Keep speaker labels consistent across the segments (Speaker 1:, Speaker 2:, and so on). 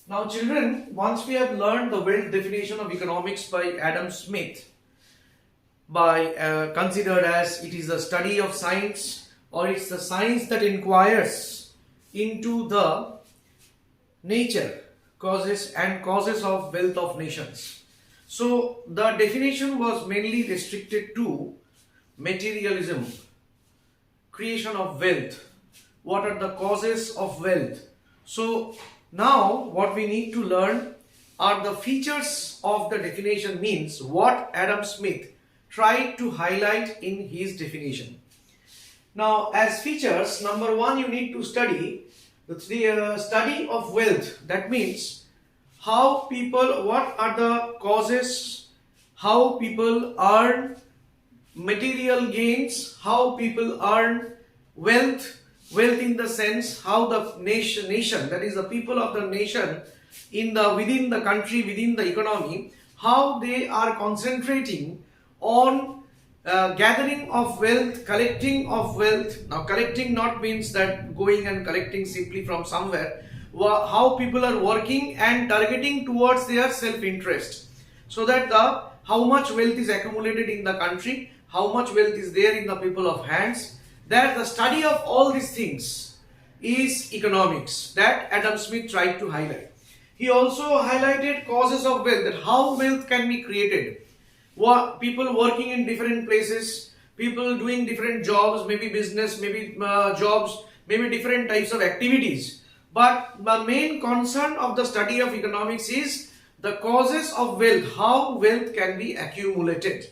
Speaker 1: Now children, once we have learned the wealth definition of economics by Adam Smith, by considered as it is the study of science, or it's the science that inquires into the nature, causes of wealth of nations. So the definition was mainly restricted to materialism, creation of wealth. What are the causes of wealth? So now what we need to learn are the features of the definition, means what Adam Smith tried to highlight in his definition. Now as features, number one, you need to study the study of wealth. That means how people, what are the causes, how people earn material gains, how people earn wealth in the sense how the nation, that is the people of the nation within the country, within the economy, how they are concentrating on gathering of wealth, collecting of wealth. Now collecting not means that going and collecting simply from somewhere. How people are working and targeting towards their self-interest, so that how much wealth is accumulated in the country, how much wealth is there in the people of hands, that the study of all these things is economics, that Adam Smith tried to highlight. He also highlighted causes of wealth, that how wealth can be created. People working in different places, people doing different jobs, maybe business, maybe jobs, maybe different types of activities. But the main concern of the study of economics is the causes of wealth, how wealth can be accumulated.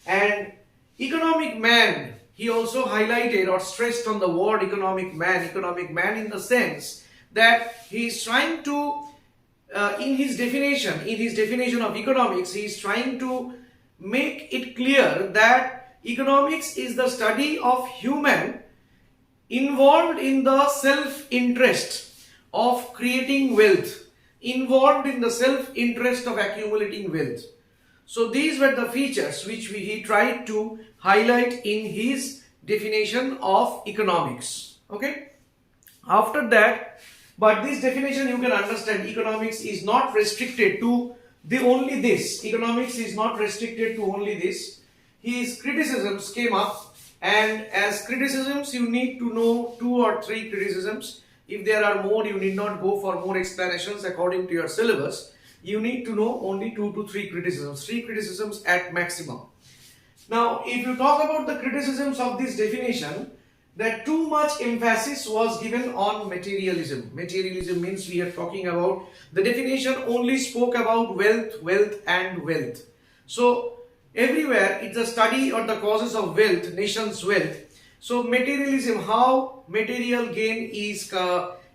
Speaker 1: And economic man, he also highlighted or stressed on the word economic man in the sense that he is trying to, in his definition of economics, he is trying to make it clear that economics is the study of human involved in the self-interest of creating wealth, involved in the self-interest of accumulating wealth. So these were the features which he tried to highlight in his definition of economics. Okay. After that, but this definition you can understand, economics is not restricted to only this. Economics is not restricted to only this. His criticisms came up, and as criticisms you need to know 2 or 3 criticisms. If there are more, you need not go for more explanations according to your syllabus. You need to know only 2 to 3 criticisms, 3 criticisms at maximum. Now, if you talk about the criticisms of this definition, that too much emphasis was given on materialism. Materialism means we are talking about, the definition only spoke about wealth and wealth. So, everywhere it's a study or the causes of wealth, nation's wealth. So, materialism, how material gain is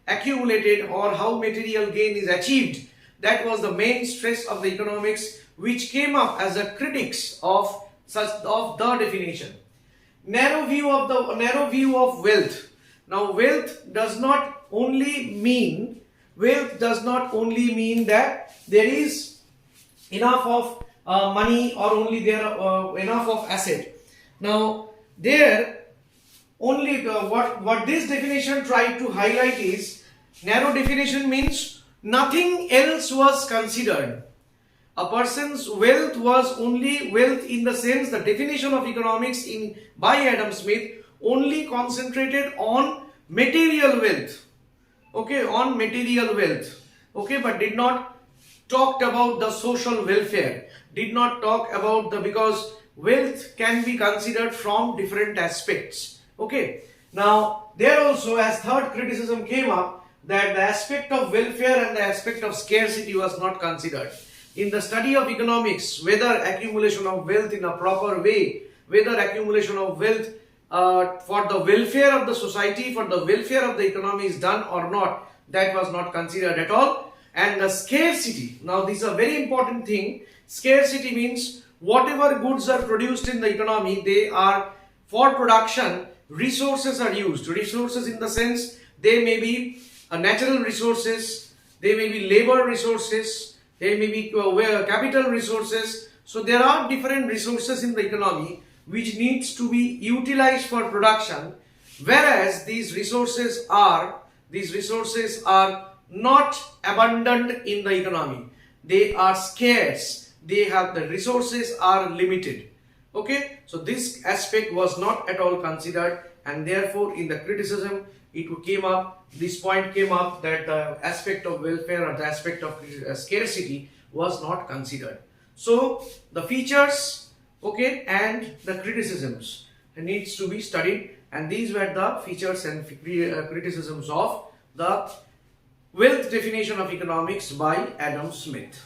Speaker 1: accumulated or how material gain is achieved, that was the main stress of the economics, which came up as a critics of the definition. Narrow view of wealth. Now wealth does not only mean that there is enough of money or only there enough of asset. Now there only what this definition tried to highlight is, narrow definition means nothing else was considered. A person's wealth was only wealth in the sense, the definition of economics by Adam Smith only concentrated on material wealth. Okay, on material wealth. Okay, but did not talk about the social welfare. Did not talk about because wealth can be considered from different aspects. Okay, now there also, as third criticism came up, that the aspect of welfare and the aspect of scarcity was not considered. In the study of economics, whether accumulation of wealth in a proper way, whether accumulation of wealth for the welfare of the society, for the welfare of the economy is done or not, that was not considered at all. And the scarcity, now this is a very important thing. Scarcity means whatever goods are produced in the economy, they are for production, resources are used. Resources in the sense, they may be natural resources, they may be labor resources, they may be capital resources. So there are different resources in the economy which needs to be utilized for production, whereas these resources are not abundant in the economy. They are scarce. They have the resources are limited. Okay, so this aspect was not at all considered, and therefore in the criticism it came up, this point came up, that the aspect of welfare or the aspect of scarcity was not considered. So the features, okay, and the criticisms needs to be studied, and these were the features and criticisms of the wealth definition of economics by Adam Smith.